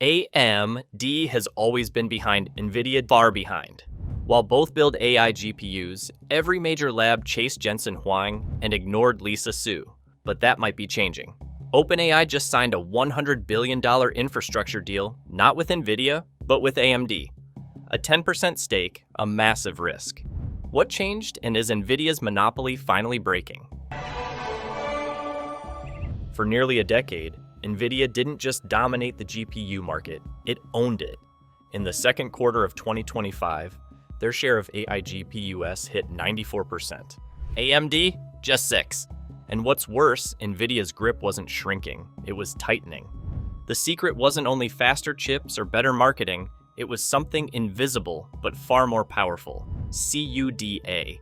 AMD has always been behind Nvidia, far behind. While both build AI GPUs, every major lab chased Jensen Huang and ignored Lisa Su. But that might be changing. OpenAI just signed a $100 billion infrastructure deal, not with Nvidia, but with AMD. A 10% stake, a massive risk. What changed, and is Nvidia's monopoly finally breaking? For nearly a decade, Nvidia didn't just dominate the GPU market, it owned it. In the second quarter of 2025, their share of AI GPUs hit 94%. AMD, just 6%. And what's worse, Nvidia's grip wasn't shrinking, it was tightening. The secret wasn't only faster chips or better marketing, it was something invisible but far more powerful. CUDA.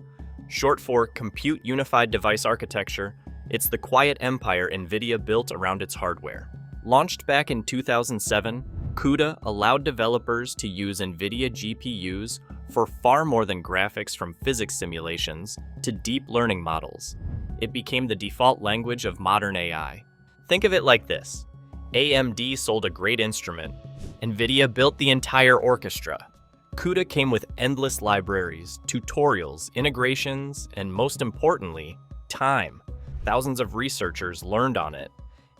Short for Compute Unified Device Architecture, it's the quiet empire Nvidia built around its hardware. Launched back in 2007, CUDA allowed developers to use Nvidia GPUs for far more than graphics from physics simulations to deep learning models. It became the default language of modern AI. Think of it like this. AMD sold a great instrument. Nvidia built the entire orchestra. CUDA came with endless libraries, tutorials, integrations, and most importantly, time. Thousands of researchers learned on it.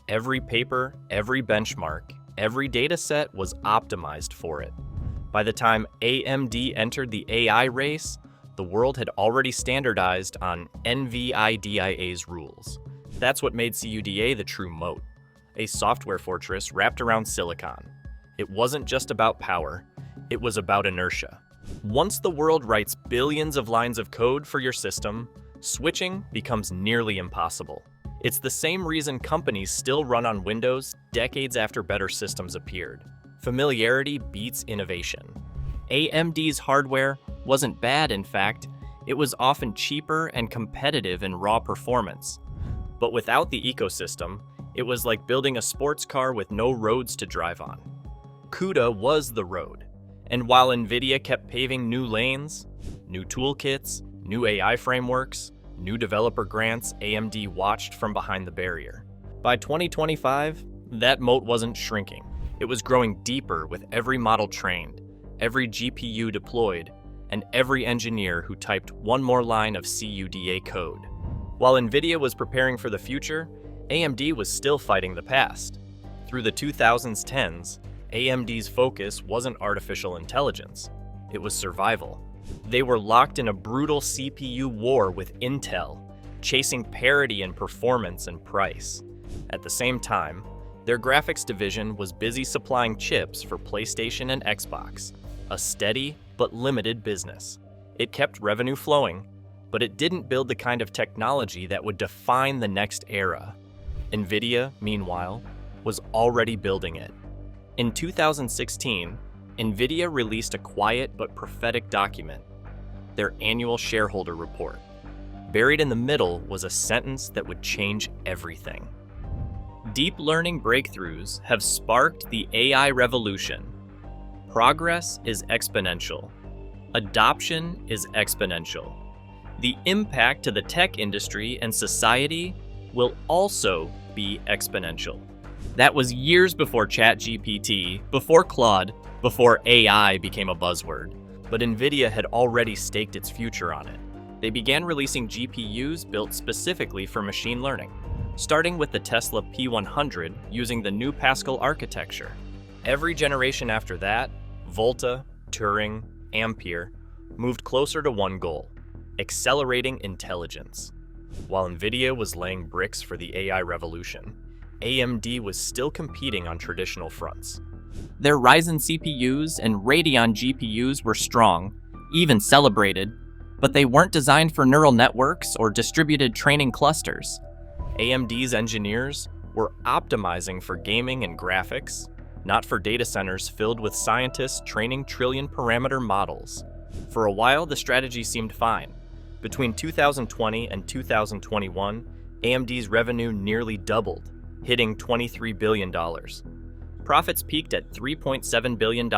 Every paper, every benchmark, every dataset was optimized for it. By the time AMD entered the AI race, the world had already standardized on NVIDIA's rules. That's what made CUDA the true moat, a software fortress wrapped around silicon. It wasn't just about power, it was about inertia. Once the world writes billions of lines of code for your system, switching becomes nearly impossible. It's the same reason companies still run on Windows decades after better systems appeared. Familiarity beats innovation. AMD's hardware wasn't bad, in fact, it was often cheaper and competitive in raw performance. But without the ecosystem, it was like building a sports car with no roads to drive on. CUDA was the road, and while Nvidia kept paving new lanes, new toolkits, new AI frameworks, new developer grants, AMD watched from behind the barrier. By 2025, that moat wasn't shrinking. It was growing deeper with every model trained, every GPU deployed, and every engineer who typed one more line of CUDA code. While Nvidia was preparing for the future, AMD was still fighting the past. Through the 2010s, AMD's focus wasn't artificial intelligence, it was survival. They were locked in a brutal CPU war with Intel, chasing parity in performance and price. At the same time, their graphics division was busy supplying chips for PlayStation and Xbox, a steady but limited business. It kept revenue flowing, but it didn't build the kind of technology that would define the next era. Nvidia, meanwhile, was already building it. In 2016, Nvidia released a quiet but prophetic document, their annual shareholder report. Buried in the middle was a sentence that would change everything. Deep learning breakthroughs have sparked the AI revolution. Progress is exponential. Adoption is exponential. The impact to the tech industry and society will also be exponential. That was years before ChatGPT, before Claude, before AI became a buzzword. But Nvidia had already staked its future on it. They began releasing GPUs built specifically for machine learning, starting with the Tesla P100 using the new Pascal architecture. Every generation after that, Volta, Turing, Ampere, moved closer to one goal: accelerating intelligence. While Nvidia was laying bricks for the AI revolution, AMD was still competing on traditional fronts. Their Ryzen CPUs and Radeon GPUs were strong, even celebrated, but they weren't designed for neural networks or distributed training clusters. AMD's engineers were optimizing for gaming and graphics, not for data centers filled with scientists training trillion-parameter models. For a while, the strategy seemed fine. Between 2020 and 2021, AMD's revenue nearly doubled, hitting $23 billion. Profits peaked at $3.7 billion,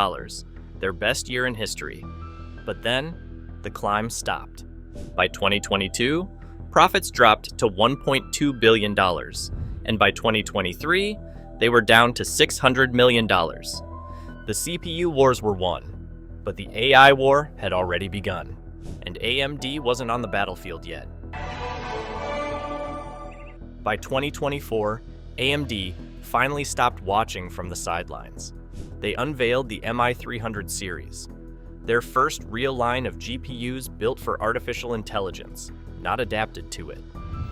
their best year in history. But then, the climb stopped. By 2022, profits dropped to $1.2 billion, and by 2023, they were down to $600 million. The CPU wars were won, but the AI war had already begun, and AMD wasn't on the battlefield yet. By 2024, AMD finally stopped watching from the sidelines. They unveiled the MI300 series, their first real line of GPUs built for artificial intelligence, not adapted to it.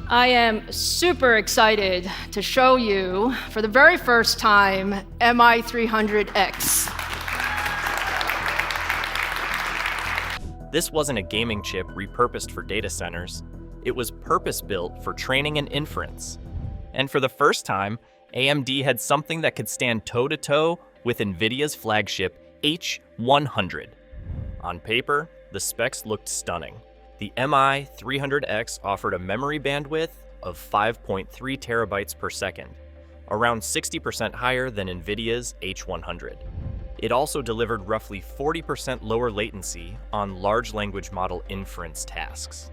I am super excited to show you, for the very first time, MI300X. This wasn't a gaming chip repurposed for data centers. It was purpose-built for training and inference. And for the first time, AMD had something that could stand toe-to-toe with Nvidia's flagship H100. On paper, the specs looked stunning. The MI300X offered a memory bandwidth of 5.3 terabytes per second, around 60% higher than Nvidia's H100. It also delivered roughly 40% lower latency on large language model inference tasks.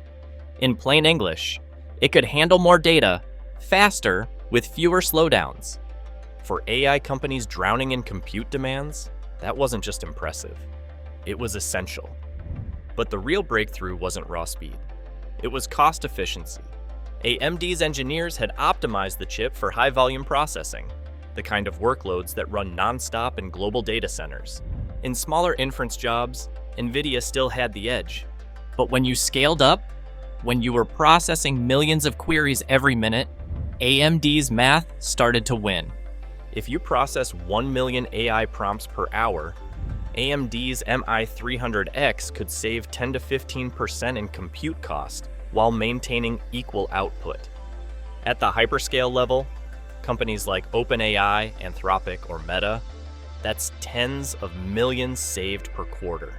In plain English, it could handle more data faster with fewer slowdowns. For AI companies drowning in compute demands, that wasn't just impressive. It was essential. But the real breakthrough wasn't raw speed. It was cost efficiency. AMD's engineers had optimized the chip for high-volume processing, the kind of workloads that run non-stop in global data centers. In smaller inference jobs, Nvidia still had the edge. But when you scaled up, when you were processing millions of queries every minute, AMD's math started to win. If you process 1 million AI prompts per hour, AMD's MI300X could save 10 to 15% in compute cost while maintaining equal output. At the hyperscale level, companies like OpenAI, Anthropic, or Meta, that's tens of millions saved per quarter.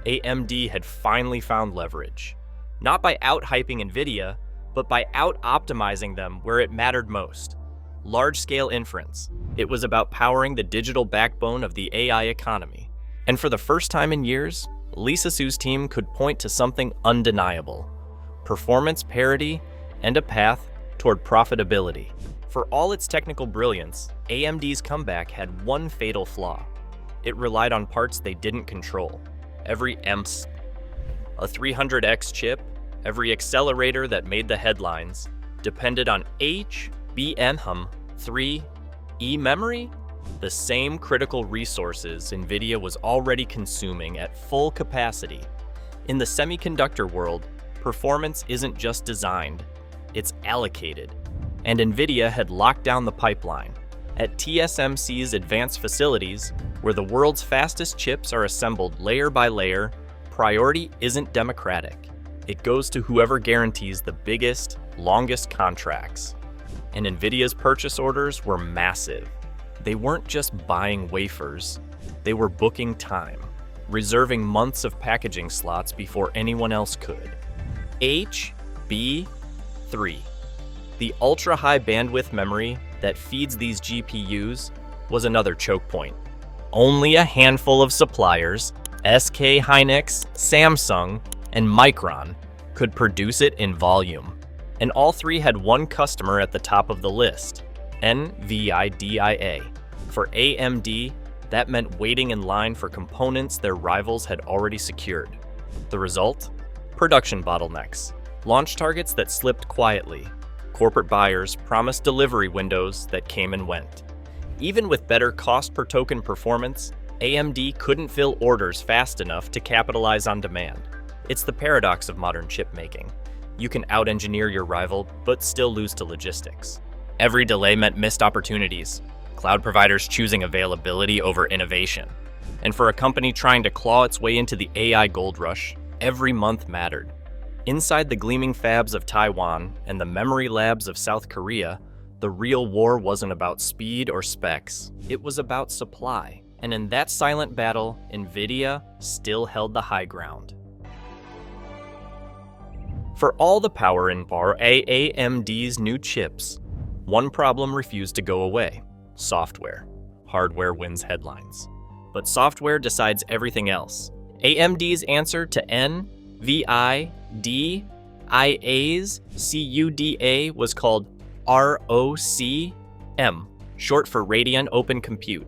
AMD had finally found leverage, not by out-hyping Nvidia, but by out-optimizing them where it mattered most. Large-scale inference. It was about powering the digital backbone of the AI economy. And for the first time in years, Lisa Su's team could point to something undeniable: performance parity and a path toward profitability. For all its technical brilliance, AMD's comeback had one fatal flaw. It relied on parts they didn't control. Every EMS, a 300X chip, every accelerator that made the headlines, depended on HBM3E memory, the same critical resources Nvidia was already consuming at full capacity. In the semiconductor world, performance isn't just designed, it's allocated. And Nvidia had locked down the pipeline. At TSMC's advanced facilities, where the world's fastest chips are assembled layer by layer, priority isn't democratic. It goes to whoever guarantees the biggest, longest contracts. And Nvidia's purchase orders were massive. They weren't just buying wafers, they were booking time, reserving months of packaging slots before anyone else could. HB3, the ultra-high bandwidth memory that feeds these GPUs, was another choke point. Only a handful of suppliers, SK Hynix, Samsung, and Micron, could produce it in volume. And all three had one customer at the top of the list, Nvidia. For AMD, that meant waiting in line for components their rivals had already secured. The result? Production bottlenecks, launch targets that slipped quietly, corporate buyers promised delivery windows that came and went. Even with better cost per token performance, AMD couldn't fill orders fast enough to capitalize on demand. It's the paradox of modern chip making. You can out-engineer your rival, but still lose to logistics. Every delay meant missed opportunities, cloud providers choosing availability over innovation. And for a company trying to claw its way into the AI gold rush, every month mattered. Inside the gleaming fabs of Taiwan and the memory labs of South Korea, the real war wasn't about speed or specs. It was about supply. And in that silent battle, Nvidia still held the high ground. For all the power in AMD's new chips, one problem refused to go away: software. Hardware wins headlines, but software decides everything else. AMD's answer to Nvidia's CUDA was called ROCm, short for Radeon Open Compute.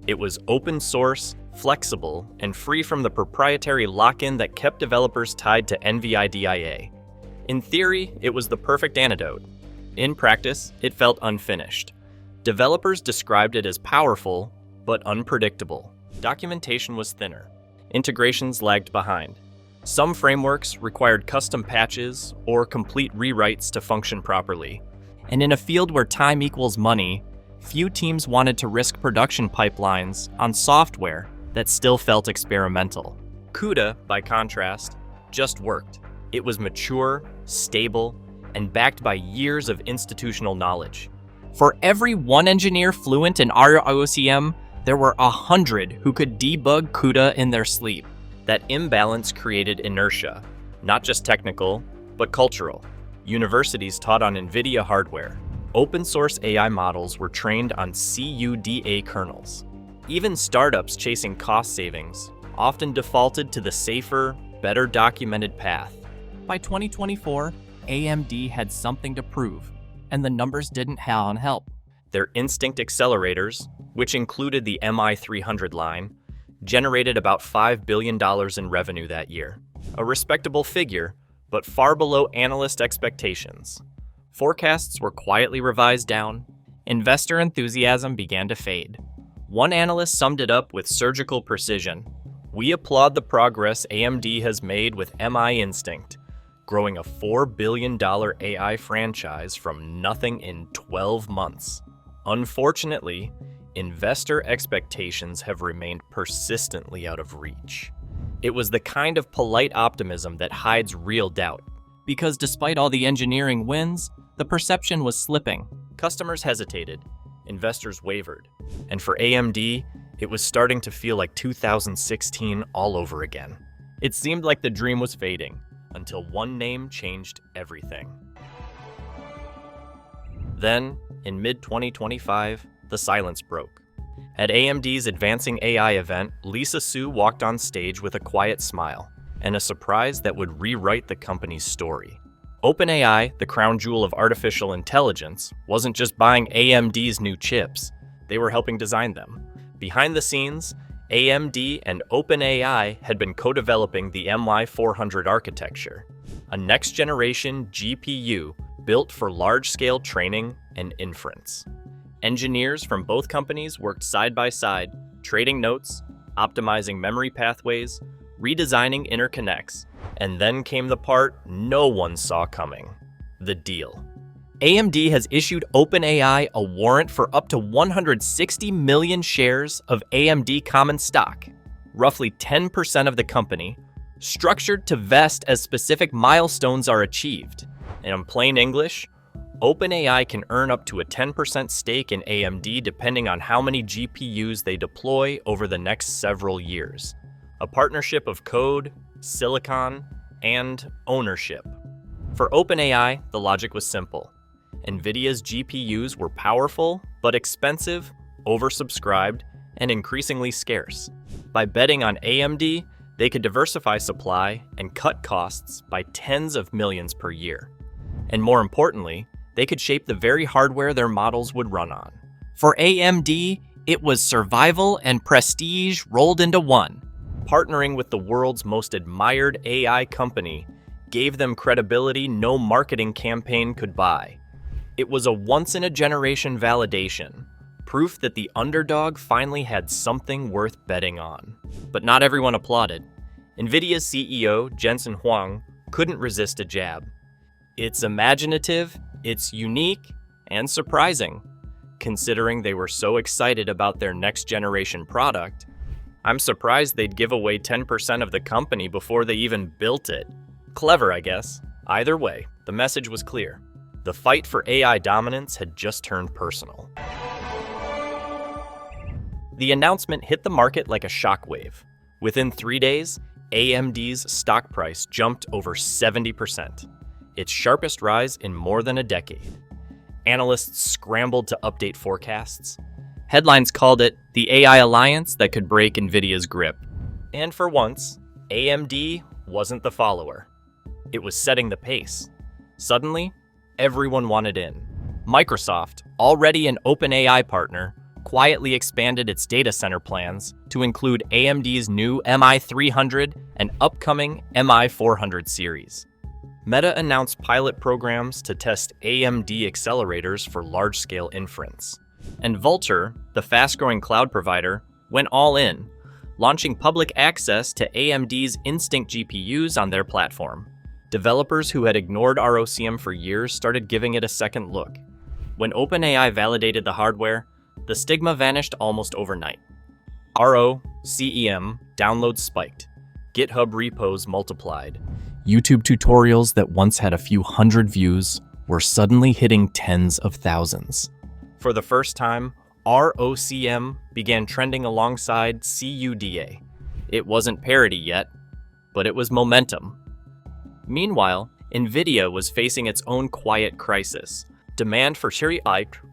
It was open source, flexible, and free from the proprietary lock-in that kept developers tied to Nvidia. In theory, it was the perfect antidote. In practice, it felt unfinished. Developers described it as powerful, but unpredictable. Documentation was thinner. Integrations lagged behind. Some frameworks required custom patches or complete rewrites to function properly. And in a field where time equals money, few teams wanted to risk production pipelines on software that still felt experimental. CUDA, by contrast, just worked. It was mature, stable, and backed by years of institutional knowledge. For every one engineer fluent in ROCm, there were 100 who could debug CUDA in their sleep. That imbalance created inertia, not just technical, but cultural. Universities taught on Nvidia hardware. Open source AI models were trained on CUDA kernels. Even startups chasing cost savings often defaulted to the safer, better documented path. By 2024, AMD had something to prove, and the numbers didn't help. Their Instinct accelerators, which included the MI300 line, generated about $5 billion in revenue that year. A respectable figure, but far below analyst expectations. Forecasts were quietly revised down. Investor enthusiasm began to fade. One analyst summed it up with surgical precision. "We applaud the progress AMD has made with MI Instinct, growing a $4 billion AI franchise from nothing in 12 months. Unfortunately, investor expectations have remained persistently out of reach." It was the kind of polite optimism that hides real doubt. Because despite all the engineering wins, the perception was slipping. Customers hesitated, investors wavered, and for AMD, it was starting to feel like 2016 all over again. It seemed like the dream was fading, until one name changed everything. Then, in mid-2025, the silence broke. At AMD's Advancing AI event, Lisa Su walked on stage with a quiet smile and a surprise that would rewrite the company's story. OpenAI, the crown jewel of artificial intelligence, wasn't just buying AMD's new chips, they were helping design them. Behind the scenes, AMD and OpenAI had been co-developing the MI400 architecture, a next-generation GPU built for large-scale training and inference. Engineers from both companies worked side by side, trading notes, optimizing memory pathways, redesigning interconnects, and then came the part no one saw coming: the deal. AMD has issued OpenAI a warrant for up to 160 million shares of AMD common stock, roughly 10% of the company, structured to vest as specific milestones are achieved. And in plain English, OpenAI can earn up to a 10% stake in AMD depending on how many GPUs they deploy over the next several years. A partnership of code, silicon, and ownership. For OpenAI, the logic was simple. Nvidia's GPUs were powerful, but expensive, oversubscribed, and increasingly scarce. By betting on AMD, they could diversify supply and cut costs by tens of millions per year. And more importantly, they could shape the very hardware their models would run on. For AMD, it was survival and prestige rolled into one. Partnering with the world's most admired AI company gave them credibility no marketing campaign could buy. It was a once-in-a-generation validation, proof that the underdog finally had something worth betting on. But not everyone applauded. Nvidia's CEO, Jensen Huang, couldn't resist a jab. It's imaginative, it's unique, and surprising. Considering they were so excited about their next-generation product, I'm surprised they'd give away 10% of the company before they even built it. Clever, I guess. Either way, the message was clear. The fight for AI dominance had just turned personal. The announcement hit the market like a shockwave. Within 3 days, AMD's stock price jumped over 70%, its sharpest rise in more than a decade. Analysts scrambled to update forecasts. Headlines called it the AI alliance that could break Nvidia's grip. And for once, AMD wasn't the follower. It was setting the pace. Suddenly, everyone wanted in. Microsoft, already an OpenAI partner, quietly expanded its data center plans to include AMD's new MI300 and upcoming MI400 series. Meta announced pilot programs to test AMD accelerators for large-scale inference. And Vultr, the fast-growing cloud provider, went all in, launching public access to AMD's Instinct GPUs on their platform. Developers who had ignored ROCm for years started giving it a second look. When OpenAI validated the hardware, the stigma vanished almost overnight. ROCm downloads spiked. GitHub repos multiplied. YouTube tutorials that once had a few hundred views were suddenly hitting tens of thousands. For the first time, ROCm began trending alongside CUDA. It wasn't parity yet, but it was momentum. Meanwhile, Nvidia was facing its own quiet crisis. Demand for Cherry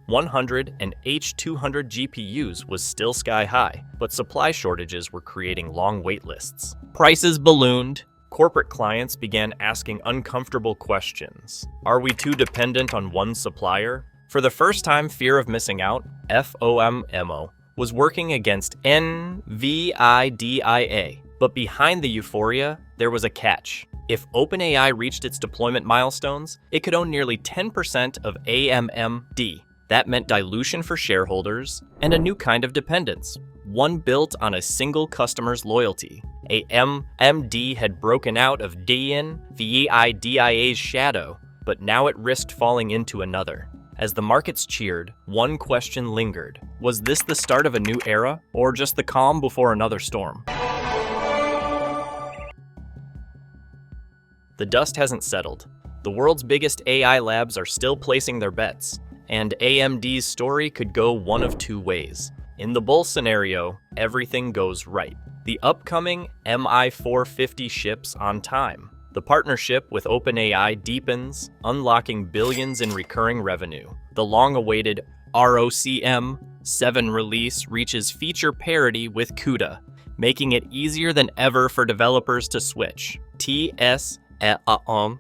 100 and H200 GPUs was still sky high, but supply shortages were creating long wait lists. Prices ballooned. Corporate clients began asking uncomfortable questions. Are we too dependent on one supplier? For the first time, fear of missing out, FOMO, was working against Nvidia. But behind the euphoria, there was a catch. If OpenAI reached its deployment milestones, it could own nearly 10% of AMD. That meant dilution for shareholders and a new kind of dependence, one built on a single customer's loyalty. AMD had broken out of Nvidia's shadow, but now it risked falling into another. As the markets cheered, one question lingered. Was this the start of a new era, or just the calm before another storm? The dust hasn't settled. The world's biggest AI labs are still placing their bets, and AMD's story could go one of two ways. In the bull scenario, everything goes right. The upcoming MI450 ships on time. The partnership with OpenAI deepens, unlocking billions in recurring revenue. The long-awaited ROCm 7 release reaches feature parity with CUDA, making it easier than ever for developers to switch.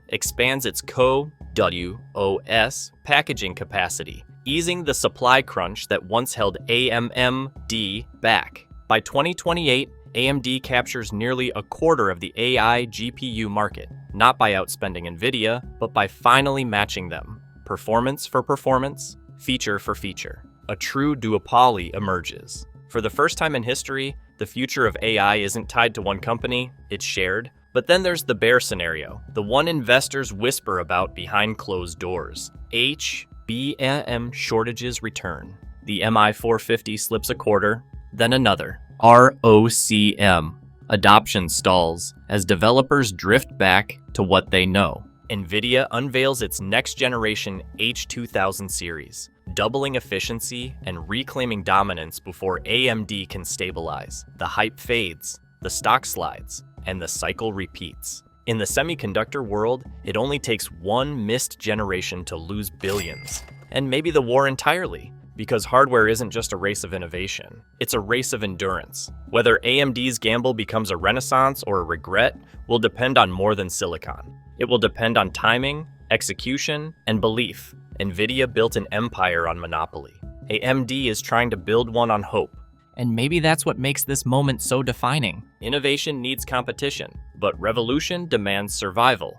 expands its CoWoS packaging capacity, easing the supply crunch that once held AMD back. By 2028, AMD captures nearly a quarter of the AI GPU market, not by outspending Nvidia, but by finally matching them. Performance for performance, feature for feature. A true duopoly emerges. For the first time in history, the future of AI isn't tied to one company, it's shared. But then there's the bear scenario, the one investors whisper about behind closed doors. HBM shortages return. The MI450 slips a quarter, then another. ROCm adoption stalls as developers drift back to what they know. Nvidia unveils its next-generation H2000 series, doubling efficiency and reclaiming dominance before AMD can stabilize. The hype fades, the stock slides, and the cycle repeats. In the semiconductor world, it only takes one missed generation to lose billions, and maybe the war entirely, because hardware isn't just a race of innovation, it's a race of endurance. Whether AMD's gamble becomes a renaissance or a regret will depend on more than silicon. It will depend on timing, execution, and belief. Nvidia built an empire on monopoly. AMD is trying to build one on hope. And maybe that's what makes this moment so defining. Innovation needs competition, but revolution demands survival.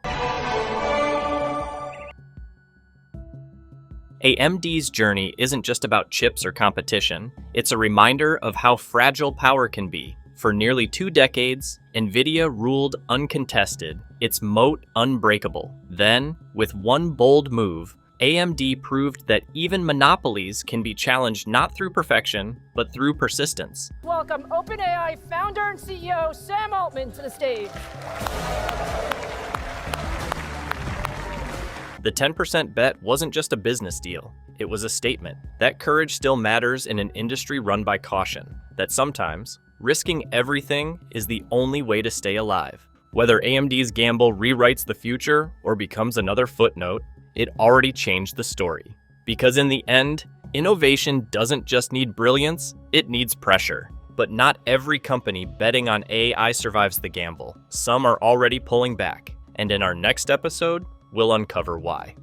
AMD's journey isn't just about chips or competition, it's a reminder of how fragile power can be. For nearly 2 decades, Nvidia ruled uncontested, its moat unbreakable. Then, with one bold move, AMD proved that even monopolies can be challenged not through perfection, but through persistence. Welcome OpenAI founder and CEO Sam Altman to the stage. The 10% bet wasn't just a business deal, it was a statement. That courage still matters in an industry run by caution, that sometimes, risking everything is the only way to stay alive. Whether AMD's gamble rewrites the future or becomes another footnote, it already changed the story. Because in the end, innovation doesn't just need brilliance, it needs pressure. But not every company betting on AI survives the gamble. Some are already pulling back. And in our next episode, we'll uncover why.